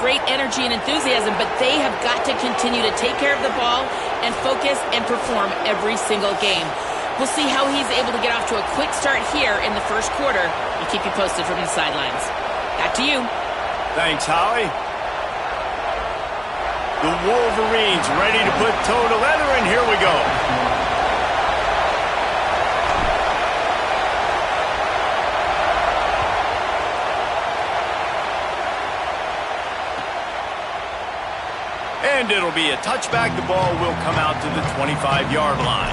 great energy and enthusiasm, but they have got to continue to take care of the ball and focus and perform every single game. We'll see how he's able to get off to a quick start here in the first quarter. I'll keep you posted from the sidelines. Back to you. Thanks, Holly. The Wolverines ready to put toe to leather, and here we go. And it'll be a touchback. The ball will come out to the 25-yard line.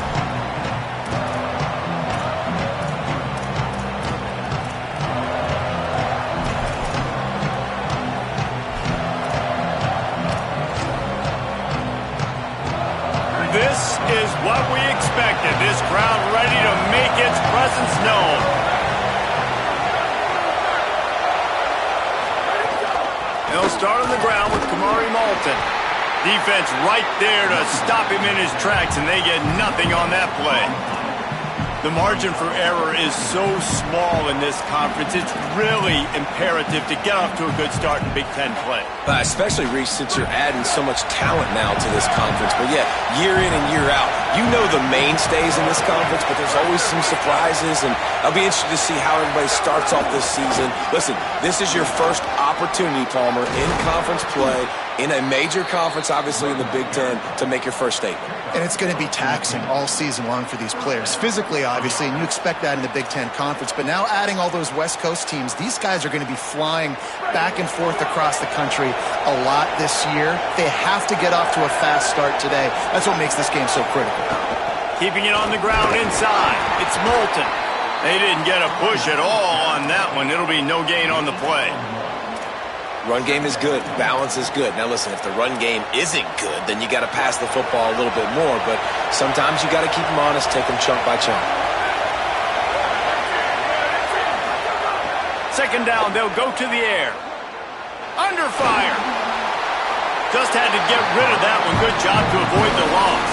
This is what we expected. This crowd ready to make its presence known. They'll start on the ground with Kamari Malton. Defense right there to stop him in his tracks, and they get nothing on that play. The margin for error is so small in this conference, it's really imperative to get off to a good start in Big Ten play. Especially, Reese, since you're adding so much talent now to this conference. But yeah, year in and year out, you know the mainstays in this conference, but there's always some surprises, and I'll be interested to see how everybody starts off this season. Listen, this is your first opportunity, Palmer, in conference play, in a major conference, obviously in the Big Ten, to make your first statement. And it's going to be taxing all season long for these players. Physically, obviously, and you expect that in the Big Ten Conference. But now adding all those West Coast teams, these guys are going to be flying back and forth across the country a lot this year. They have to get off to a fast start today. That's what makes this game so critical. Keeping it on the ground inside. It's Moulton. They didn't get a push at all on that one. It'll be no gain on the play. Run game is good. Balance is good. Now, listen, if the run game isn't good, then you got to pass the football a little bit more. But sometimes you got to keep them honest, take them chunk by chunk. Second down, they'll go to the air. Under fire. Just had to get rid of that one. Good job to avoid the loss.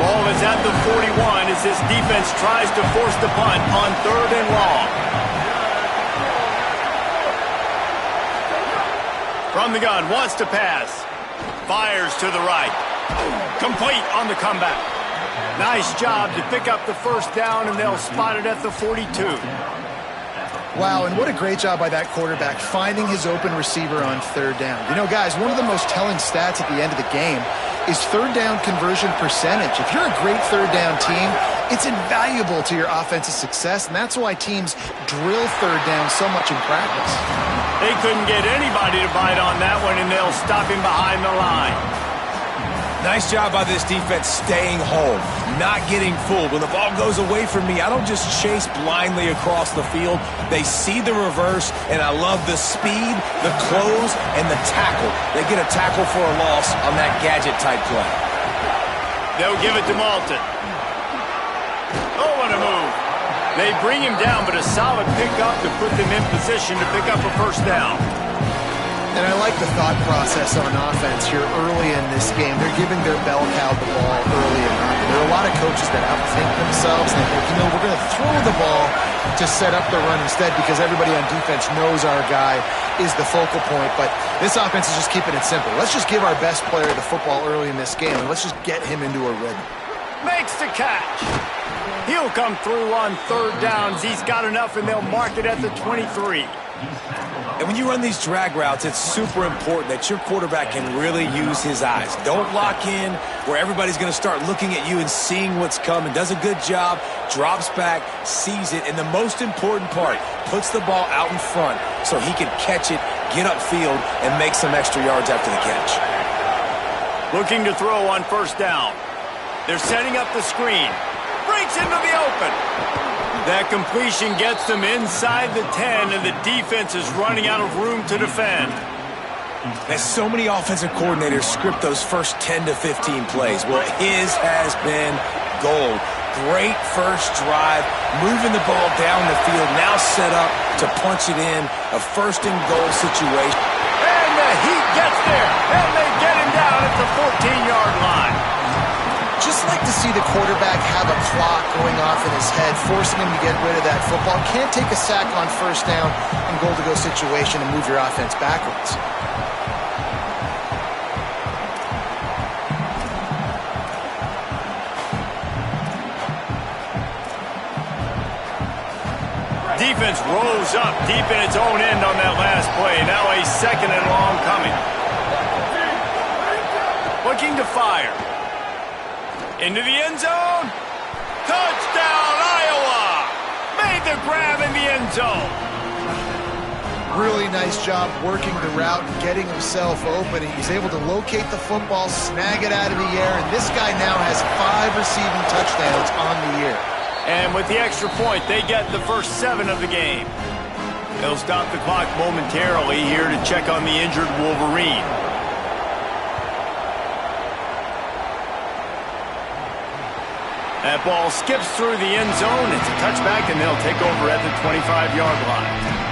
Ball is at the 41 as this defense tries to force the punt on 3rd and long. From the gun, wants to pass. Fires to the right. Complete on the comeback. Nice job to pick up the first down, and they'll spot it at the 42. Wow, and what a great job by that quarterback finding his open receiver on 3rd down. You know, guys, one of the most telling stats at the end of the game is 3rd down conversion percentage. If you're a great 3rd down team, it's invaluable to your offensive success, and that's why teams drill 3rd down so much in practice. They couldn't get anybody to bite on that one, and they'll stop him behind the line. Nice job by this defense staying home, not getting fooled. When the ball goes away from me, I don't just chase blindly across the field. They see the reverse, and I love the speed, the close, and the tackle. They get a tackle for a loss on that gadget-type play. They'll give it to Malton. Oh, what a move. They bring him down, but a solid pickup to put them in position to pick up a first down. And I like the thought process on offense here early in this game. They're giving their bell cow the ball early enough. There are a lot of coaches that outthink themselves. And they think, you know, we're going to throw the ball to set up the run instead because everybody on defense knows our guy is the focal point. But this offense is just keeping it simple. Let's just give our best player the football early in this game, and let's just get him into a rhythm. Makes the catch. He'll come through on 3rd downs. He's got enough, and they'll mark it at the 23. And when you run these drag routes, it's super important that your quarterback can really use his eyes. Don't lock in where everybody's going to start looking at you and seeing what's coming. Does a good job, drops back, sees it, and the most important part, puts the ball out in front so he can catch it, get upfield, and make some extra yards after the catch. Looking to throw on 1st down. They're setting up the screen. Breaks into the open. That completion gets them inside the 10, and the defense is running out of room to defend. As so many offensive coordinators script those first 10 to 15 plays, well, his has been gold. Great first drive, moving the ball down the field, now set up to punch it in, a 1st and goal situation. And the Heat gets there, and they get him down at the 14-yard line. Just just like to see the quarterback have a clock going off in his head, forcing him to get rid of that football. Can't take a sack on first down in goal-to-go situation and move your offense backwards. Defense rose up deep in its own end on that last play. Now a second and long coming. Looking to fire. Into the end zone. Touchdown, Iowa! Made the grab in the end zone. Really nice job working the route and getting himself open. He's able to locate the football, snag it out of the air, and this guy now has 5 receiving touchdowns on the year. And with the extra point, they get the first 7 of the game. They'll stop the clock momentarily here to check on the injured Wolverine. That ball skips through the end zone. It's a touchback, and they'll take over at the 25-yard line.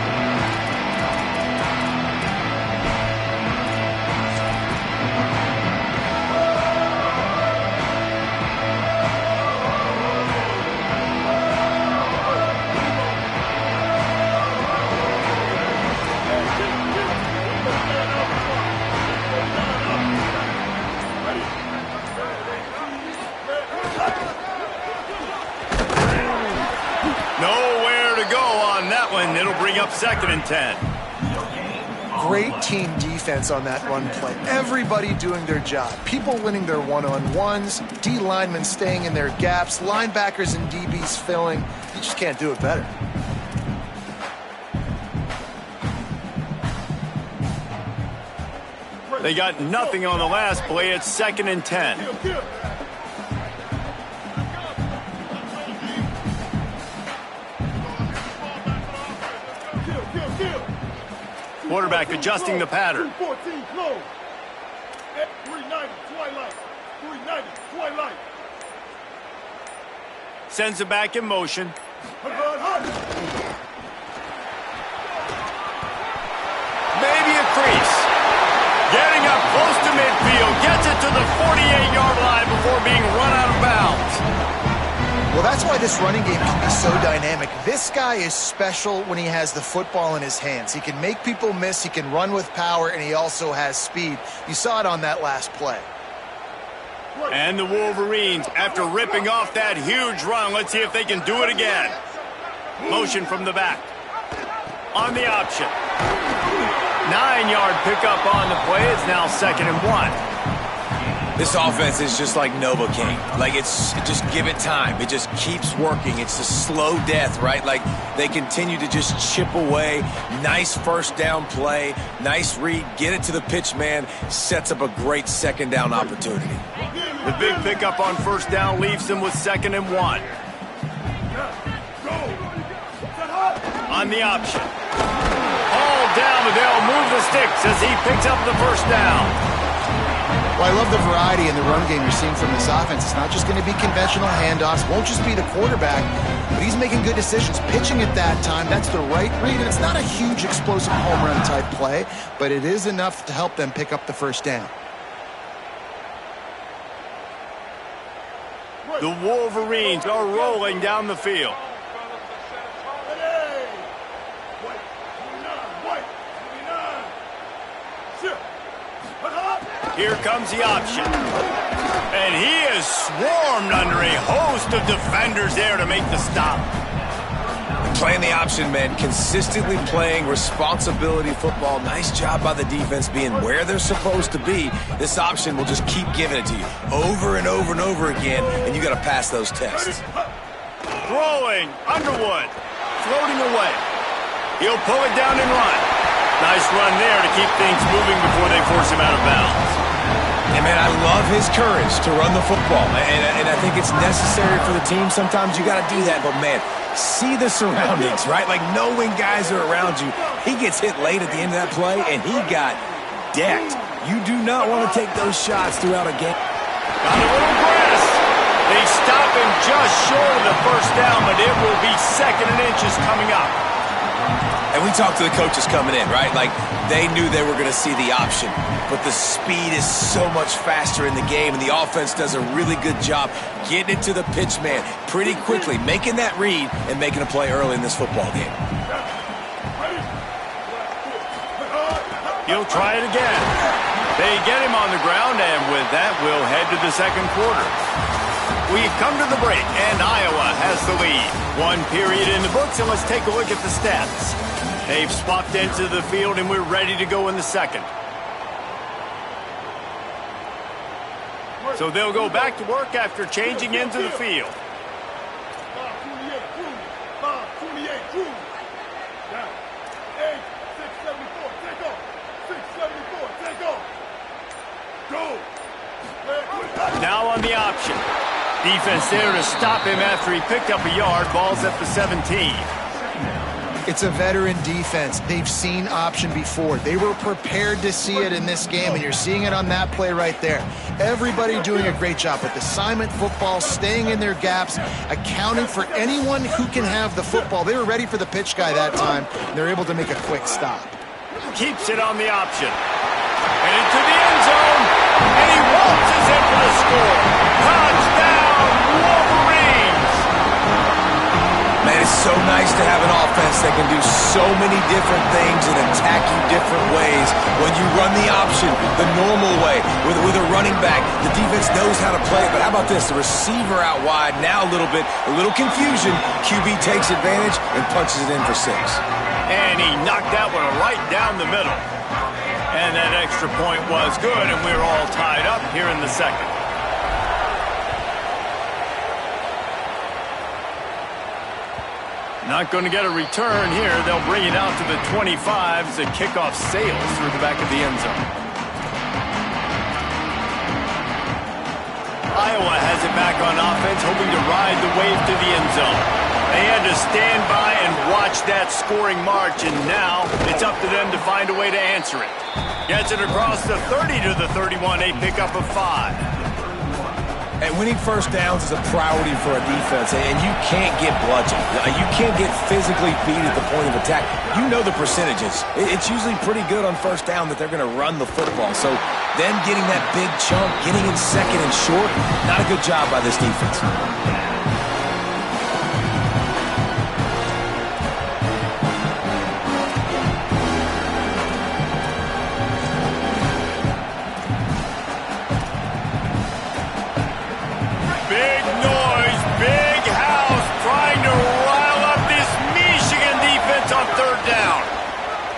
Nowhere to go on that one. It'll bring up 2nd and 10. Great team defense on that run play. Everybody doing their job. People winning their one-on-ones, D linemen staying in their gaps, linebackers and DBs filling. You just can't do it better. They got nothing on the last play. It's 2nd and 10. Quarterback adjusting the pattern. 14 close. 390 twilight. 390 twilight. Sends it back in motion. Maybe a crease. Getting up close to midfield. Gets it to the 48-yard line before being run out of bounds. Well, that's why this running game can be so dynamic. This guy is special when he has the football in his hands. He can make people miss, he can run with power, and he also has speed. You saw it on that last play. And the Wolverines, after ripping off that huge run, let's see if they can do it again. Motion from the back. On the option. 9-yard pickup on the play. It's now 2nd and 1. This offense is just like Novocaine. Like, just give it time. It just keeps working. It's a slow death, right? Like, they continue to just chip away. Nice first down play. Nice read. Get it to the pitch man. Sets up a great 2nd down opportunity. The big pickup on first down leaves them with 2nd and 1. On the option. All down, but they'll move the sticks as he picks up the first down. Well, I love the variety in the run game you're seeing from this offense. It's not just going to be conventional handoffs. Won't just be the quarterback, but he's making good decisions. Pitching at that time, that's the right read. And it's not a huge explosive home run type play, but it is enough to help them pick up the first down. The Wolverines are rolling down the field. Here comes the option. And he is swarmed under a host of defenders there to make the stop. Playing the option, man. Consistently playing responsibility football. Nice job by the defense being where they're supposed to be. This option will just keep giving it to you over and over and over again, and you got to pass those tests. Throwing. Underwood. Floating away. He'll pull it down and run. Nice run there to keep things moving before they force him out of bounds. And, man, I love his courage to run the football. And I think it's necessary for the team. Sometimes you got to do that. But, man, see the surroundings, right? Like, knowing guys are around you. He gets hit late at the end of that play, and he got decked. You do not want to take those shots throughout a game. Got a little grass. They stop him just short of the first down, but it will be 2nd and inches coming up. And we talked to the coaches coming in, right? Like, they knew they were going to see the option. but the speed is so much faster in the game, and the offense does a really good job getting it to the pitch man pretty quickly, making that read and making a play early in this football game. He'll try it again. They get him on the ground, and with that, we'll head to the second quarter. We've come to the break, and Iowa has the lead. 1 period in the books, and let's take a look at the stats. They've swapped into the field, and we're ready to go in the second. So they'll go back to work after changing into the field. 528, cruise. 528, cruise. Down. 8, 674, take off. 674, take off. Go. Now on the option. Defense there to stop him after he picked up a yard. Ball's at the 17. It's a veteran defense. They've seen option before. They were prepared to see it in this game, and you're seeing it on that play right there. Everybody doing a great job with assignment football, staying in their gaps, accounting for anyone who can have the football. They were ready for the pitch guy that time, and they're able to make a quick stop. Keeps it on the option. And into the end zone. And he waltzes in for the score. Touchdown, Wolverines! Man, it's so nice to have an offense that can do so many different things and attack you different ways. When you run the option the normal way with a running back, the defense knows how to play it. But how about this? The receiver out wide, now a little confusion. QB takes advantage and punches it in for 6. And he knocked that one right down the middle. And that extra point was good, and we're all tied up here in the second. Not going to get a return here. They'll bring it out to the 25 as the kickoff sails through the back of the end zone. Iowa has it back on offense, hoping to ride the wave to the end zone. They had to stand by and watch that scoring march, and now it's up to them to find a way to answer it. Gets it across the 30 to the 31, a pickup of 5. And winning first downs is a priority for a defense, and you can't get bludgeoned. You can't get physically beat at the point of attack. You know the percentages. It's usually pretty good on first down that they're going to run the football. So then getting that big chunk, getting in second and short, not a good job by this defense.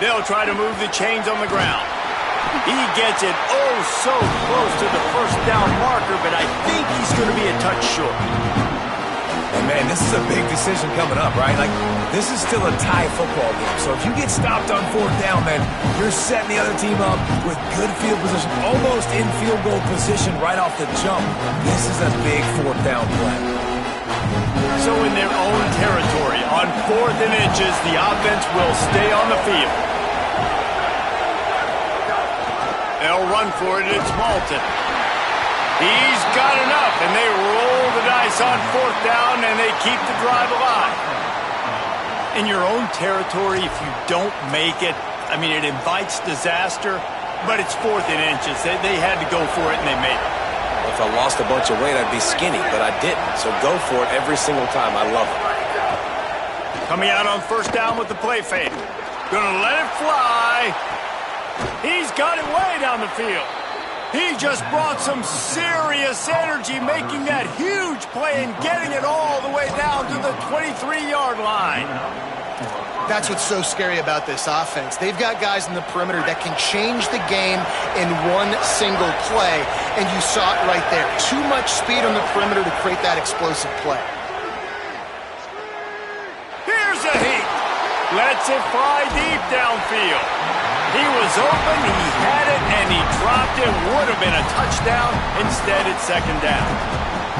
They'll try to move the chains on the ground. He gets it so close to the first down marker, but I think he's going to be a touch short. And man, this is a big decision coming up, right? Like, this is still a tie football game. So if you get stopped on 4th down, man, you're setting the other team up with good field position, almost in field goal position right off the jump. This is a big 4th down play. So in their own territory, on 4th and inches, the offense will stay on the field. They'll run for it. It's Malton. He's got enough, and they roll the dice on 4th down, and they keep the drive alive. In your own territory, if you don't make it, I mean, it invites disaster, but it's 4th and inches. They had to go for it, and they made it. If I lost a bunch of weight, I'd be skinny, but I didn't. So go for it every single time. I love it. Coming out on 1st down with the play fake. Gonna let it fly. He's got it way down the field. He just brought some serious energy, making that huge play and getting it all the way down to the 23-yard line. That's what's so scary about this offense. They've got guys in the perimeter that can change the game in one single play, and you saw it right there. Too much speed on the perimeter to create that explosive play. Here's a heat. Lets it fly deep downfield. He was open, he had it, and he dropped it. Would have been a touchdown. Instead, it's 2nd down.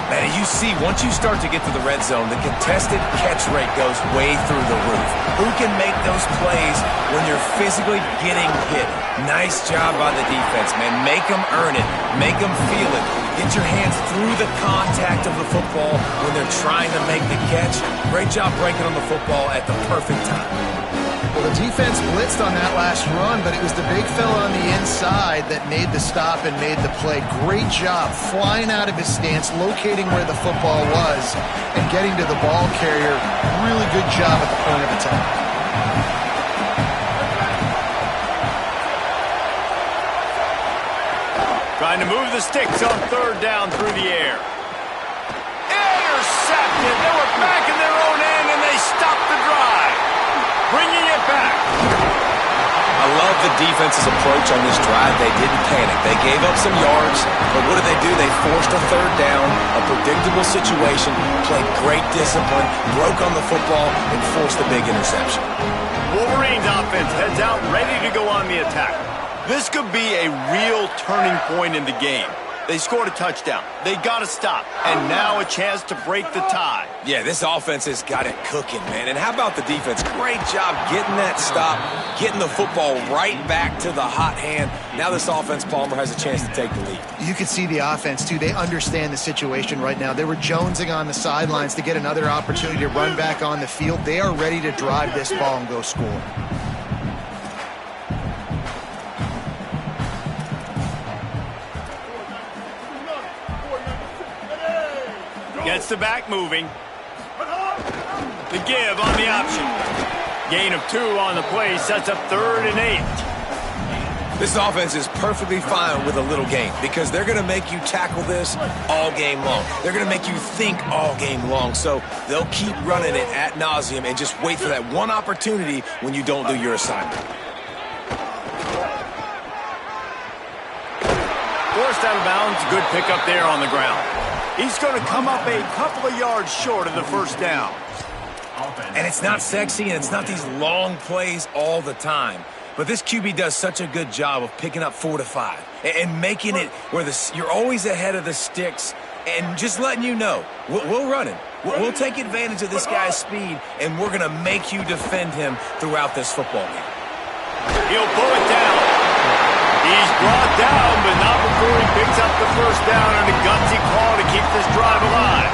Man, you see, once you start to get to the red zone, the contested catch rate goes way through the roof. Who can make those plays when you're physically getting hit? Nice job by the defense, man. Make them earn it. Make them feel it. Get your hands through the contact of the football when they're trying to make the catch. Great job breaking on the football at the perfect time. Well, the defense blitzed on that last run, but it was the big fella on the inside that made the stop and made the play. Great job flying out of his stance, locating where the football was, and getting to the ball carrier. Really good job at the point of attack. Trying to move the sticks on third down through the air. Intercepted. They were back in their own end, and they stopped the drive. Bringing it back. I love the defense's approach on this drive. They didn't panic. They gave up some yards, but what did they do? They forced a third down, a predictable situation, played great discipline, broke on the football, and forced the big interception. Wolverines offense heads out ready to go on the attack. This could be a real turning point in the game. They scored a touchdown. They got to stop. And now a chance to break the tie. Yeah, this offense has got it cooking, man. And how about the defense? Great job getting that stop, getting the football right back to the hot hand. Now this offense, Palmer, has a chance to take the lead. You can see the offense, too. They understand the situation right now. They were jonesing on the sidelines to get another opportunity to run back on the field. They are ready to drive this ball and go score. Gets the back moving. The give on the option. Gain of 2 on the play sets up 3rd and 8. This offense is perfectly fine with a little gain because they're going to make you tackle this all game long. They're going to make you think all game long. So they'll keep running it ad nauseum and just wait for that one opportunity when you don't do your assignment. Forced out of bounds. Good pickup there on the ground. He's going to come up a couple of yards short of the first down. And it's not sexy, and it's not these long plays all the time. But this QB does such a good job of picking up 4 to 5 and making it where you're always ahead of the sticks and just letting you know, we'll run him. We'll take advantage of this guy's speed, and we're going to make you defend him throughout this football game. He'll pull it down. He's brought down, but not before he picks up the first down and a gutsy call to keep this drive alive.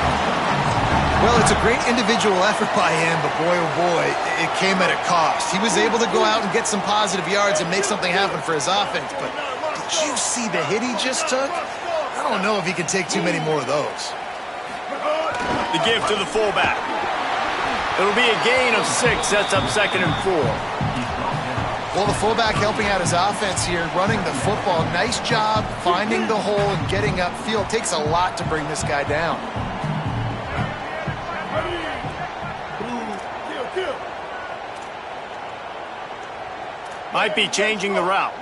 Well, it's a great individual effort by him, but boy, oh boy, it came at a cost. He was able to go out and get some positive yards and make something happen for his offense, but did you see the hit he just took? I don't know if he can take too many more of those. The give to the fullback. It'll be a gain of 6, sets up 2nd and 4. Well, the fullback helping out his offense here, running the football. Nice job finding the hole and getting upfield. It takes a lot to bring this guy down. Might be changing the route.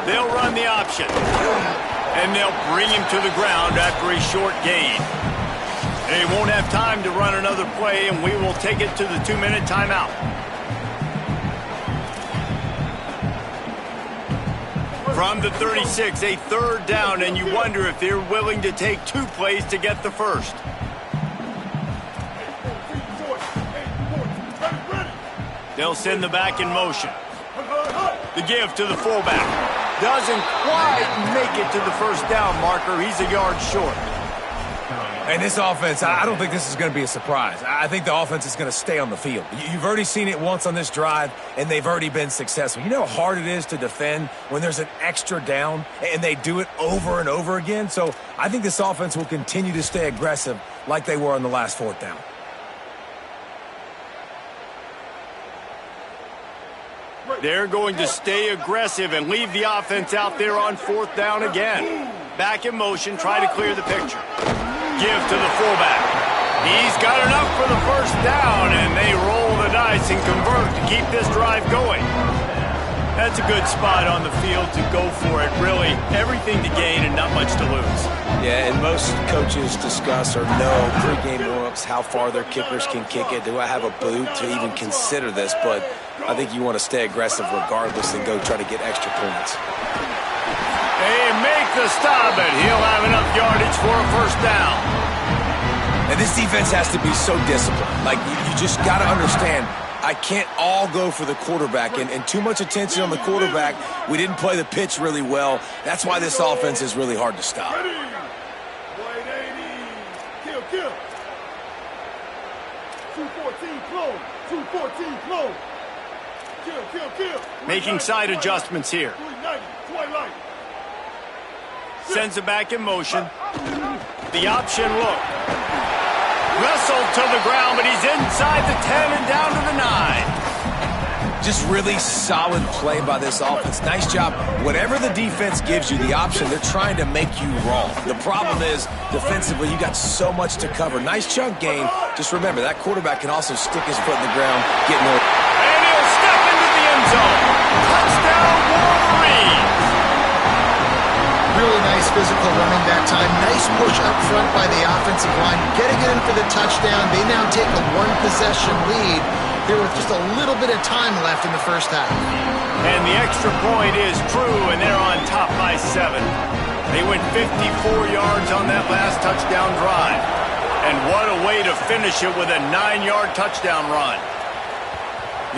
They'll run the option. And they'll bring him to the ground after a short gain. They won't have time to run another play, and we will take it to the 2-minute timeout. From the 36, a 3rd down, and you wonder if they're willing to take 2 plays to get the first. They'll send the back in motion. The give to the fullback. Doesn't quite make it to the first down marker. He's a yard short. And this offense, I don't think this is going to be a surprise. I think the offense is going to stay on the field. You've already seen it once on this drive, and they've already been successful. You know how hard it is to defend when there's an extra down, and they do it over and over again? So I think this offense will continue to stay aggressive like they were on the last 4th down. They're going to stay aggressive and leave the offense out there on 4th down again. Back in motion, try to clear the picture. Give to the fullback. He's got enough for the first down, and they roll the dice and convert to keep this drive going. That's a good spot on the field to go for it. Really, everything to gain and not much to lose. Yeah, and most coaches discuss or know pregame warm-ups how far their kickers can kick it. Do I have a boot to even consider this? But I think you want to stay aggressive regardless and go try to get extra points. They make the stop, and he'll have enough yardage for a first down. And this defense has to be so disciplined. Like, you just got to understand, I can't all go for the quarterback, and too much attention on the quarterback. We didn't play the pitch really well. That's why this offense is really hard to stop. 214 clone. 214 clone. Kill. Making side adjustments here. 390, Twilight. Sends it back in motion. The option look. Wrestled to the ground, but he's inside the 10 and down to the 9. Just really solid play by this offense. Nice job. Whatever the defense gives you, the option, they're trying to make you wrong. The problem is, defensively, you got so much to cover. Nice chunk gain. Just remember, that quarterback can also stick his foot in the ground, get more. And he'll step into the end zone. Touchdown, Wolverines. Really nice physical running that time. Nice push up front by the offensive line. Getting it in for the touchdown. They now take a one-possession lead here with just a little bit of time left in the first half. And the extra point is true, and they're on top by 7. They went 54 yards on that last touchdown drive. And what a way to finish it with a 9-yard touchdown run.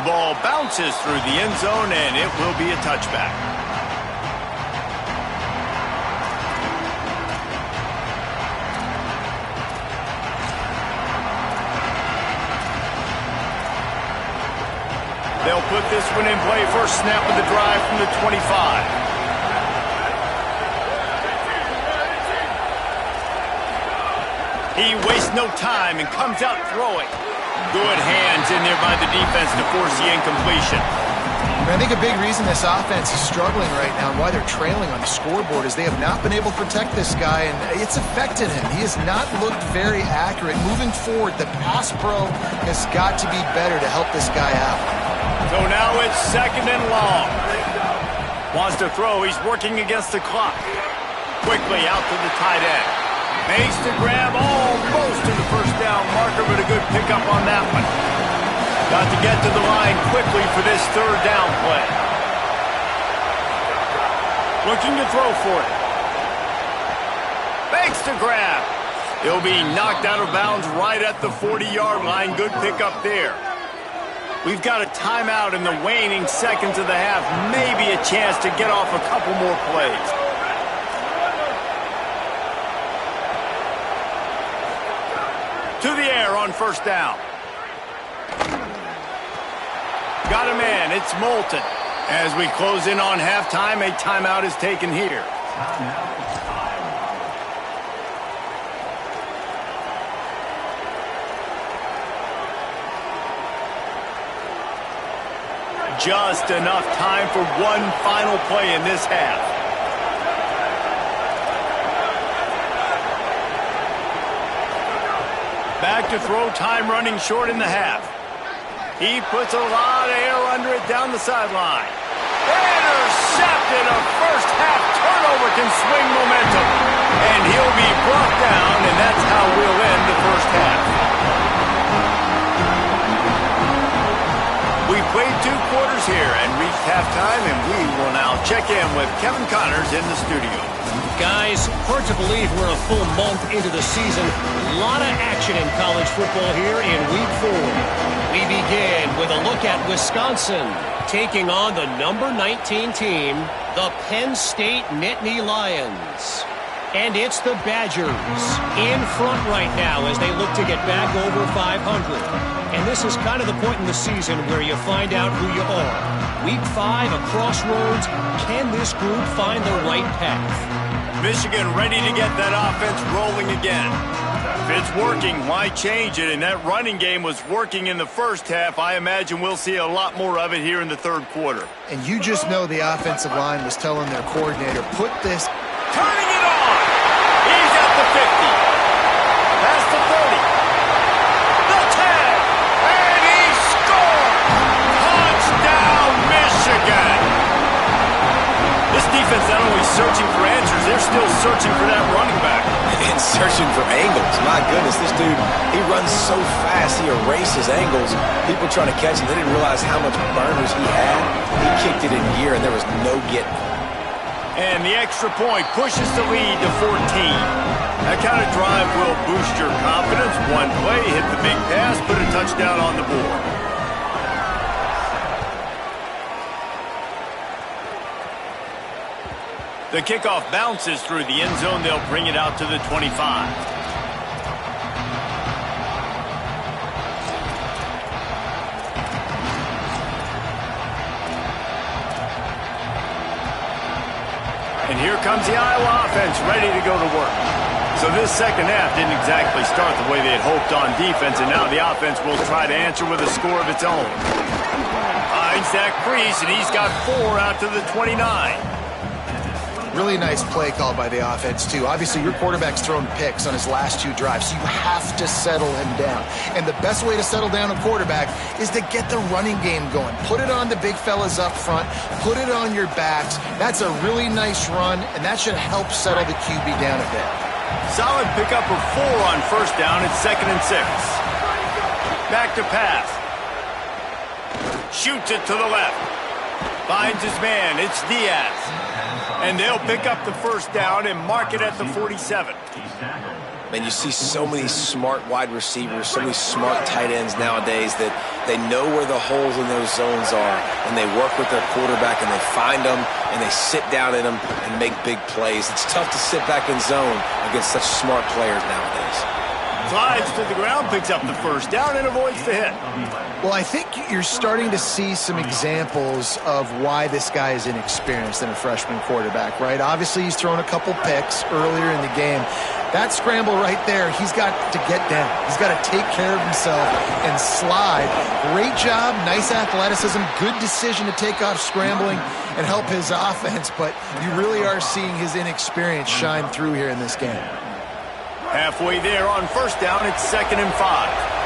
The ball bounces through the end zone, and it will be a touchback. They'll put this one in play. First snap of the drive from the 25. He wastes no time and comes out throwing. Good hands in there by the defense to force the incompletion. I think a big reason this offense is struggling right now and why they're trailing on the scoreboard is they have not been able to protect this guy, and it's affected him. He has not looked very accurate. Moving forward, the pass pro has got to be better to help this guy out. So now it's second and long. Wants to throw. He's working against the clock. Quickly out to the tight end. Makes the grab almost to the first down marker, but a good pickup on that one. Got to get to the line quickly for this third down play. Looking to throw for it. Makes the grab. He'll be knocked out of bounds right at the 40-yard line. Good pickup there. We've got a timeout in the waning seconds of the half. Maybe a chance to get off a couple more plays. To the air on first down. Got a man. It's Moulton. As we close in on halftime, a timeout is taken here. Just enough time for one final play in this half. Back to throw, time running short in the half. He puts a lot of air under it down the sideline. Intercepted. A first half turnover can swing momentum. And he'll be brought down, and that's how we'll end the first half. We played 2 quarters here and reached halftime, and we will now check in with Kevin Connors in the studio. Guys, hard to believe we're a full month into the season. A lot of action in college football here in Week 4. We begin with a look at Wisconsin taking on the number 19 team, the Penn State Nittany Lions. And it's the Badgers in front right now as they look to get back over 500. And this is kind of the point in the season where you find out who you are. Week 5, a crossroads. Can this group find the right path? Michigan ready to get that offense rolling again. If it's working, why change it? And that running game was working in the first half. I imagine we'll see a lot more of it here in the third quarter. And you just know the offensive line was telling their coordinator, put this... Turning it on! He's at the 50. Past the 30. The 10. And he scored! Touchdown, Michigan! This defense not only searching for answers, they're still searching for that running back. And searching for angles. My goodness, this dude, he runs so fast, he erases angles. People trying to catch him, they didn't realize how much burners he had. He kicked it in gear, and there was no getting. And the extra point pushes the lead to 14. That kind of drive will boost your confidence. One play, hit the big pass, put a touchdown on the board. The kickoff bounces through the end zone. They'll bring it out to the 25. And here comes the Iowa offense ready to go to work. So this second half didn't exactly start the way they had hoped on defense, and now the offense will try to answer with a score of its own. Finds that crease, and he's got 4 out to the 29. Really nice play call by the offense, too. Obviously, your quarterback's thrown picks on his last 2 drives, so you have to settle him down. And the best way to settle down a quarterback is to get the running game going. Put it on the big fellas up front. Put it on your backs. That's a really nice run, and that should help settle the QB down a bit. Solid pickup of 4 on first down. It's 2nd and 6. Back to pass. Shoots it to the left. Finds his man. It's Diaz. And they'll pick up the first down and mark it at the 47. Man, you see so many smart wide receivers, so many smart tight ends nowadays that they know where the holes in those zones are, and they work with their quarterback, and they find them, and they sit down in them and make big plays. It's tough to sit back in zone against such smart players nowadays. Slides to the ground, picks up the first down, and avoids the hit. Well, I think you're starting to see some examples of why this guy is inexperienced in a freshman quarterback, right? Obviously, he's thrown a couple picks earlier in the game. That scramble right there, he's got to get down. He's got to take care of himself and slide. Great job, nice athleticism, good decision to take off scrambling and help his offense, but you really are seeing his inexperience shine through here in this game. Halfway there on first down, it's 2nd and 5.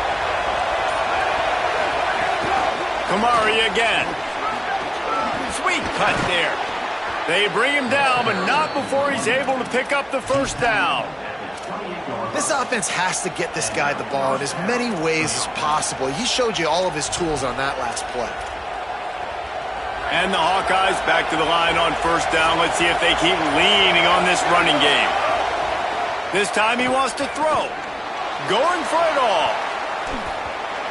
Kamari again. Sweet cut there. They bring him down, but not before he's able to pick up the first down. This offense has to get this guy the ball in as many ways as possible. He showed you all of his tools on that last play. And the Hawkeyes back to the line on first down. Let's see if they keep leaning on this running game. This time he wants to throw. Going for it all.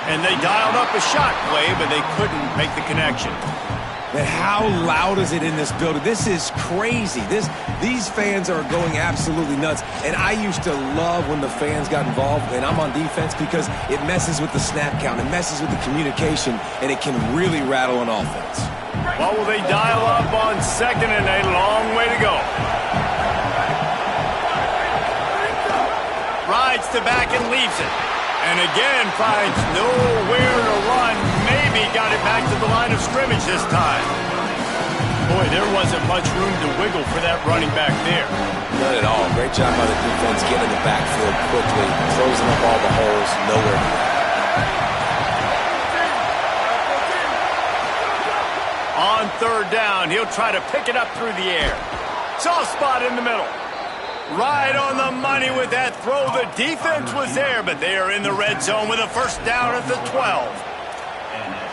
And they dialed up a shot play, but they couldn't make the connection. Man, how loud is it in this building? This is crazy. These fans are going absolutely nuts. And I used to love when the fans got involved, and I'm on defense, because it messes with the snap count. It messes with the communication, and it can really rattle an offense. What will they dial up on 2nd and a long way to go? Rides to back and leaves it. And again finds nowhere to run. Maybe got it back to the line of scrimmage this time. Boy, there wasn't much room to wiggle for that running back there. None at all. Great job by the defense getting in the backfield quickly, closing up all the holes, nowhere to go. On third down, he'll try to pick it up through the air. Soft spot in the middle. Right on the money with that throw. The defense was there, but they are in the red zone with a first down at the 12.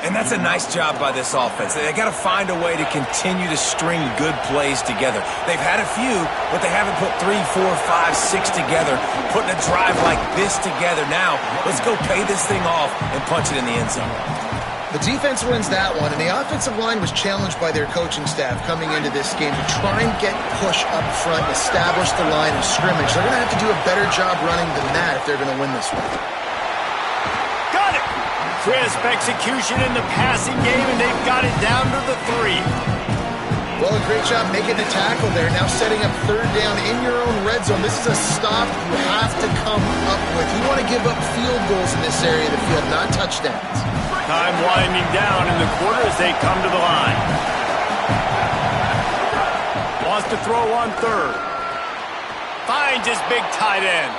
And that's a nice job by this offense. They got to find a way to continue to string good plays together. They've had a few, but they haven't put 3, 4, 5, 6 together. Putting a drive like this together. Now, let's go pay this thing off and punch it in the end zone. The defense wins that one, and the offensive line was challenged by their coaching staff coming into this game to try and get push up front and establish the line of scrimmage. They're going to have to do a better job running than that if they're going to win this one. Got it! Crisp execution in the passing game, and they've got it down to the 3. Well, a great job making the tackle there. Now setting up third down in your own red zone. This is a stop you have to come up with. You want to give up field goals in this area of the field, not touchdowns. Time winding down in the quarter as they come to the line. Wants to throw on third. Finds his big tight end.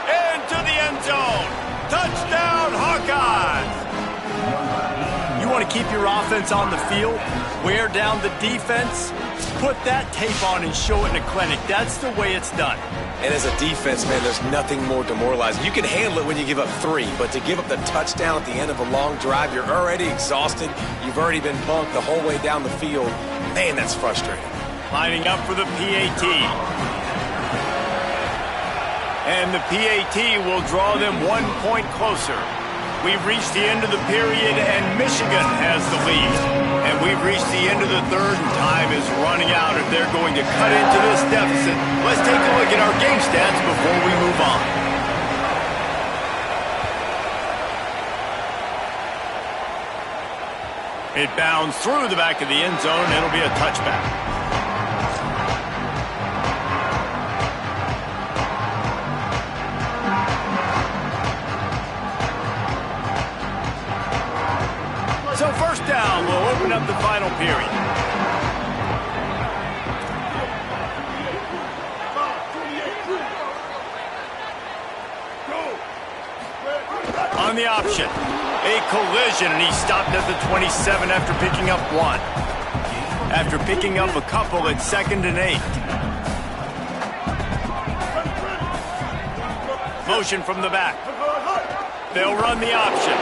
Into the end zone. Touchdown, Hawkeyes! You want to keep your offense on the field? Wear down the defense? Put that tape on and show it in a clinic. That's the way it's done. And as a defense, man, there's nothing more demoralizing. You can handle it when you give up 3, but to give up the touchdown at the end of a long drive, you're already exhausted. You've already been bunked the whole way down the field. Man, that's frustrating. Lining up for the PAT. And the PAT will draw them 1 point closer. We've reached the end of the period, and Michigan has the lead. And we've reached the end of the third, and time is running out if they're going to cut into this deficit. Let's take a look at our game stats before we move on. It bounds through the back of the end zone, and it'll be a touchback. up the final period. On the option, a collision, and he stopped at the 27 after picking up one. After picking up a couple at 2nd and 8. Motion from the back. They'll run the option.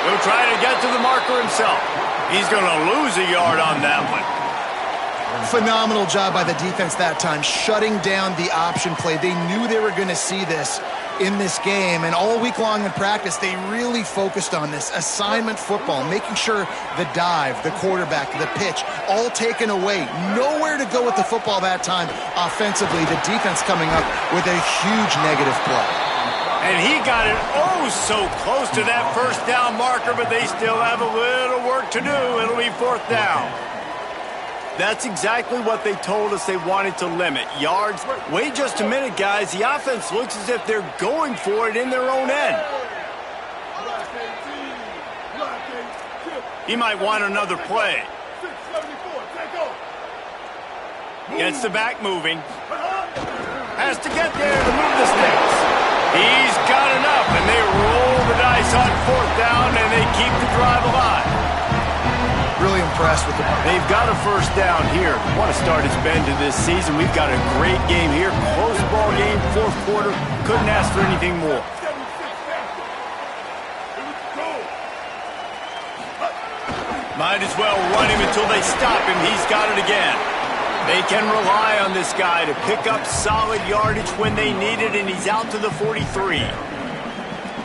He'll try to get to the marker himself. He's going to lose a yard on that one. Phenomenal job by the defense that time, shutting down the option play. They knew they were going to see this in this game, and all week long in practice, they really focused on this assignment football, making sure the dive, the quarterback, the pitch, all taken away. Nowhere to go with the football that time offensively. The defense coming up with a huge negative play. And he got it so close to that first down marker, but they still have a little work to do. It'll be 4th down. That's exactly what they told us they wanted to limit. Yards. Wait just a minute, guys. The offense looks as if they're going for it in their own end. He might want another play. Gets the back moving. Has to get there to move the sticks. He's got enough, and they roll the dice on 4th down, and they keep the drive alive. Really impressed with the... They've got a first down here. What a start it's been to this season. We've got a great game here. Close ball game, 4th quarter. Couldn't ask for anything more. Might as well run him until they stop him. He's got it again. They can rely on this guy to pick up solid yardage when they need it, and he's out to the 43.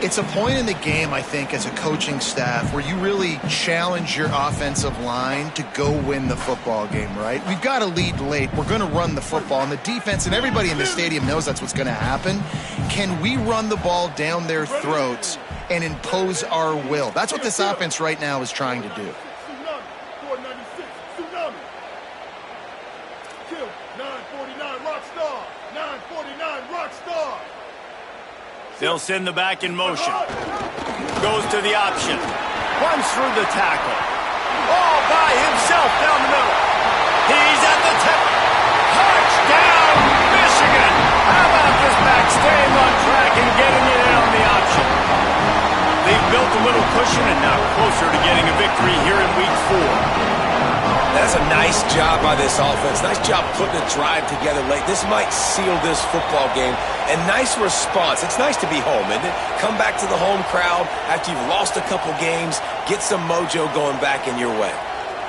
It's a point in the game, I think, as a coaching staff where you really challenge your offensive line to go win the football game, right? We've got to lead late. We're going to run the football, and the defense and everybody in the stadium knows that's what's going to happen. Can we run the ball down their throats and impose our will? That's what this offense right now is trying to do. They'll send the back in motion. Goes to the option. Runs through the tackle. All by himself down the middle. He's at the tip. Touchdown, Michigan! How about this back staying on track and getting it in on the option? They've built a little cushion and now closer to getting a victory here in Week 4. That's a nice job by this offense. Nice job putting a drive together late. This might seal this football game. And nice response. It's nice to be home, isn't it? Come back to the home crowd after you've lost a couple games. Get some mojo going back in your way.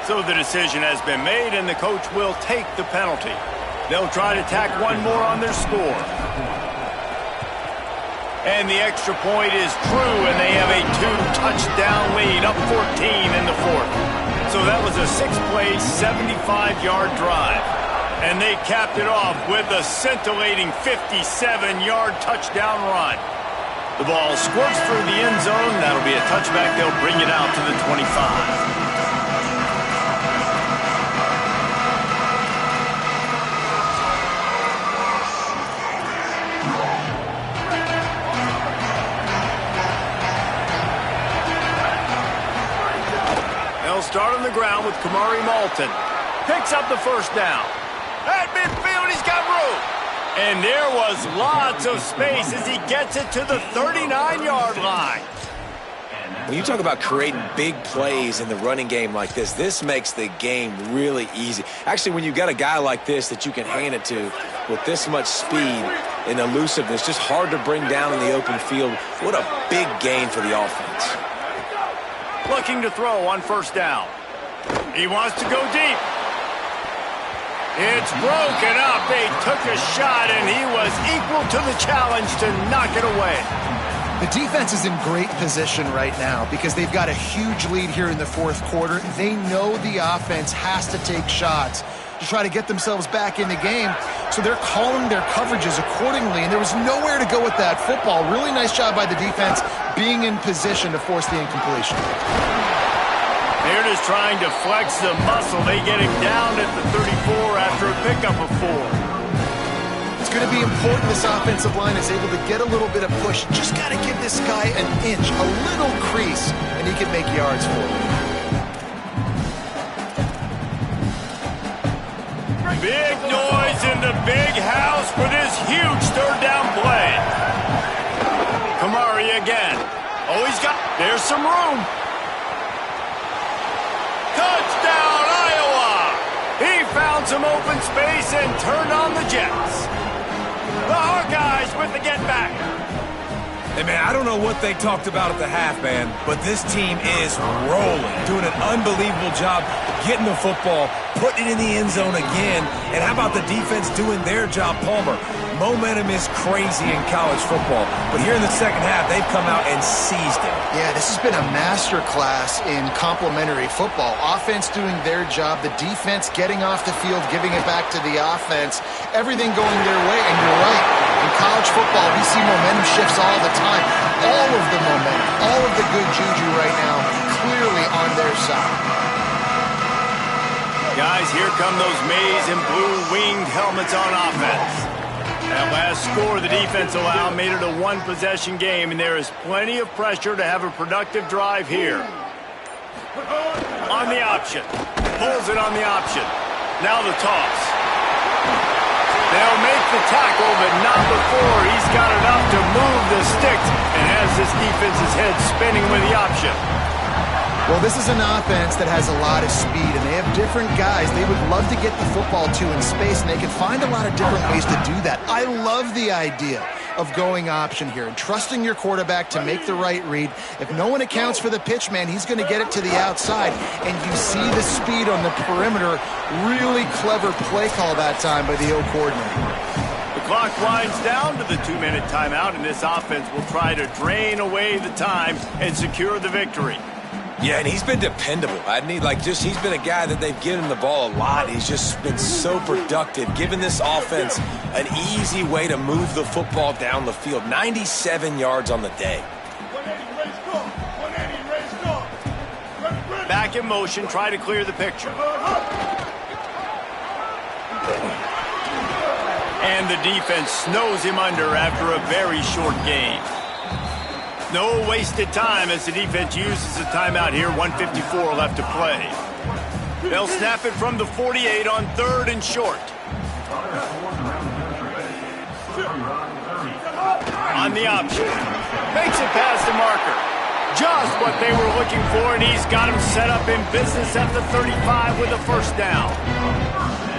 So the decision has been made, and the coach will take the penalty. They'll try to tack one more on their score. And the extra point is true, and they have a 2-touchdown lead, up 14 in the 4th. So that was a 6-play, 75-yard drive. And they capped it off with a scintillating 57-yard touchdown run. The ball squirts through the end zone. That'll be a touchback. They'll bring it out to the 25. Start on the ground with Kamari Malton. Picks up the first down. At midfield, he's got room. And there was lots of space as he gets it to the 39-yard line. When you talk about creating big plays in the running game like this makes the game really easy. Actually, when you've got a guy like this that you can hand it to with this much speed and elusiveness, just hard to bring down in the open field. What a big gain for the offense. Looking to throw on first down. He wants to go deep. It's broken up. They took a shot, and he was equal to the challenge to knock it away. The defense is in great position right now because they've got a huge lead here in the 4th quarter. They know the offense has to take shots to try to get themselves back in the game. So they're calling their coverages accordingly, and there was nowhere to go with that football. Really nice job by the defense being in position to force the incompletion. They're just trying to flex the muscle. They get him down at the 34 after a pickup of 4. It's going to be important this offensive line is able to get a little bit of push. Just got to give this guy an inch, a little crease, and he can make yards for it. Big noise in the big house for this huge third down play. Kamari again. Oh, there's some room. Touchdown, Iowa! He found some open space and turned on the Jets. The Hawkeyes with the get back. Hey, man, I don't know what they talked about at the half, man, but this team is rolling, doing an unbelievable job getting the football, putting it in the end zone again, and how about the defense doing their job, Palmer? Momentum is crazy in college football, but here in the second half, they've come out and seized it. Yeah, this has been a masterclass in complementary football. Offense doing their job, the defense getting off the field, giving it back to the offense, everything going their way, and you're right. In college football, we see momentum shifts all the time. All of the momentum, all of the good juju right now, clearly on their side. Guys, here come those maize and blue winged helmets on offense. That last score the defense allowed made it a one-possession game, and there is plenty of pressure to have a productive drive here. On the option. Pulls it on the option. Now the toss. They'll make the tackle, but not before he's got enough to move the sticks and has this defense's head spinning with the option. Well, this is an offense that has a lot of speed, and they have different guys they would love to get the football to in space, and they can find a lot of different ways to do that. I love the idea of going option here and trusting your quarterback to make the right read. If no one accounts for the pitch, man, he's going to get it to the outside, and you see the speed on the perimeter. Really clever play call that time by the O coordinator. The clock winds down to the 2-minute timeout, and this offense will try to drain away the time and secure the victory. Yeah, and he's been dependable. He's been a guy that they've given the ball a lot. He's just been so productive, giving this offense an easy way to move the football down the field. 97 yards on the day. Back in motion, try to clear the picture. And the defense snows him under after a very short game. No wasted time as the defense uses a timeout here. 1:54 left to play. They'll snap it from the 48 on 3rd and short. On the option. Makes it past the marker. Just what they were looking for, and he's got him set up in business at the 35 with a first down.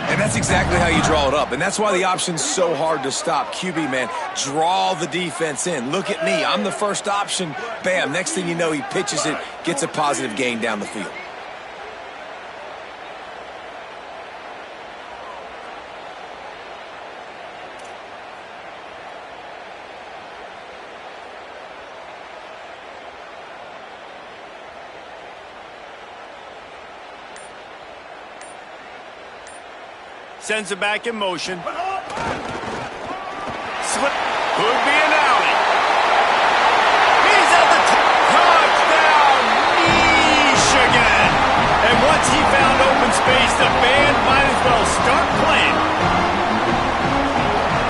And that's exactly how you draw it up. And that's why the option's so hard to stop. QB, man, draw the defense in. Look at me. I'm the first option. Bam. Next thing you know, he pitches it, gets a positive gain down the field. Sends it back in motion. Slip. Could be an alley. He's at the touchdown, Michigan. And once he found open space, the band might as well start playing.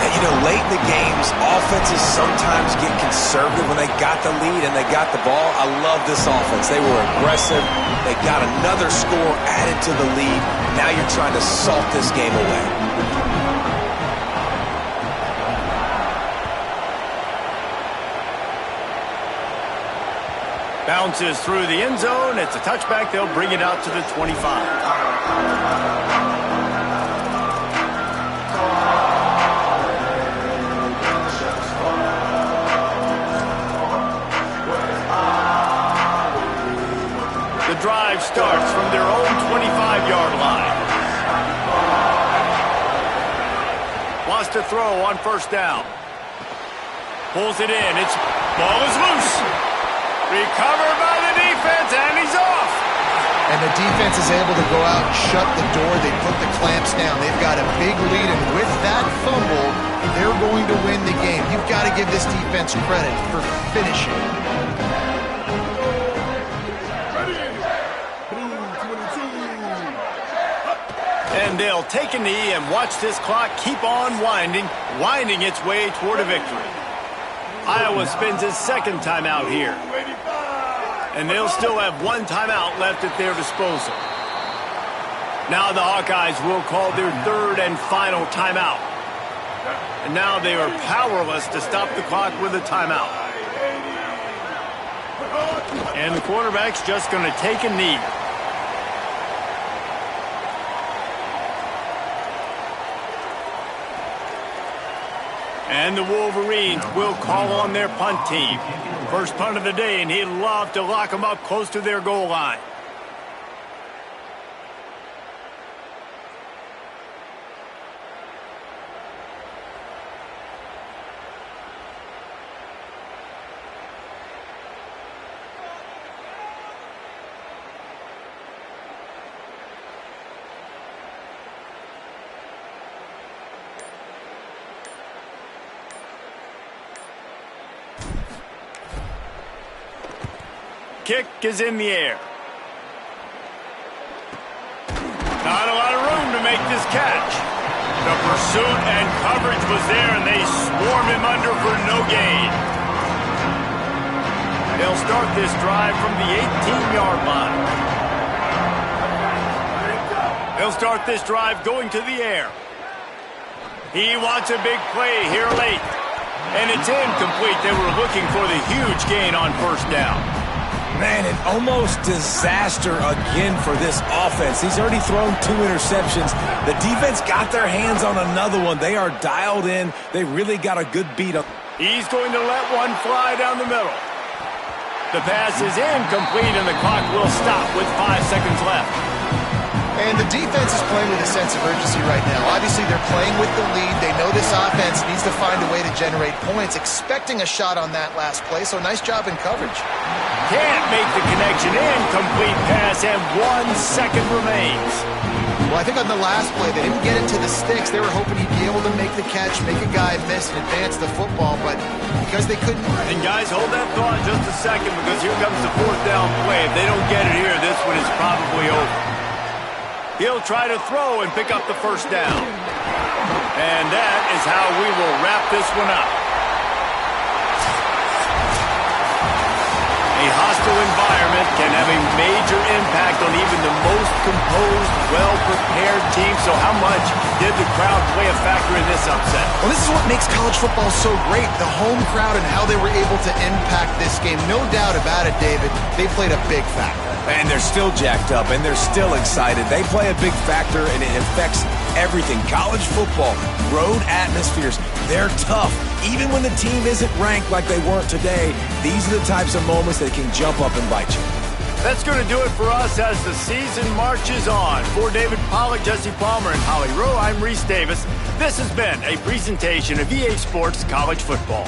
And you know, late in the games, offenses sometimes get conservative when they got the lead and they got the ball. I love this offense. They were aggressive. They got another score added to the lead. Now you're trying to salt this game away. Bounces through the end zone. It's a touchback. They'll bring it out to the 25. The drive starts from their own 25-yard line. Wants to throw on first down. Pulls it in. Ball is loose. Recovered by the defense, and he's off. And the defense is able to go out and shut the door. They put the clamps down. They've got a big lead, and with that fumble, they're going to win the game. You've got to give this defense credit for finishing. And they'll take a knee and watch this clock keep on winding its way toward a victory. Iowa spends his second timeout here. And they'll still have one timeout left at their disposal. Now the Hawkeyes will call their third and final timeout. And now they are powerless to stop the clock with a timeout. And the quarterback's just going to take a knee. And the Wolverines will call on their punt team. First punt of the day, and he'd love to lock them up close to their goal line. Kick is in the air. Not a lot of room to make this catch. The pursuit and coverage was there, and they swarm him under for no gain. They'll start this drive from the 18-yard line. They'll start this drive going to the air. He wants a big play here late. And it's incomplete. They were looking for the huge gain on first down. Man, an almost disaster again for this offense. He's already thrown 2 interceptions. The defense got their hands on another one. They are dialed in. They really got a good beat up. He's going to let one fly down the middle. The pass is incomplete, and the clock will stop with 5 seconds left. And the defense is playing with a sense of urgency right now. Obviously, they're playing with the lead. They know this offense needs to find a way to generate points, expecting a shot on that last play, so nice job in coverage. Can't make the connection. Incomplete pass, and 1 second remains. Well, I think on the last play, they didn't get it to the sticks. They were hoping he'd be able to make the catch, make a guy miss, and advance the football, but because they couldn't... And guys, hold that thought just a second, because here comes the 4th down play. If they don't get it here, this one is probably over. He'll try to throw and pick up the first down. And that is how we will wrap this one up. A hostile environment can have a major impact on even the most composed, well-prepared team. So how much did the crowd play a factor in this upset? Well, this is what makes college football so great, the home crowd and how they were able to impact this game. No doubt about it, David. They played a big factor. And they're still jacked up, and they're still excited. They play a big factor, and it affects everything. College football, road atmospheres, they're tough. Even when the team isn't ranked like they weren't today, these are the types of moments that can jump up and bite you. That's going to do it for us as the season marches on. For David Pollack, Jesse Palmer, and Holly Rowe, I'm Reese Davis. This has been a presentation of EA Sports College Football.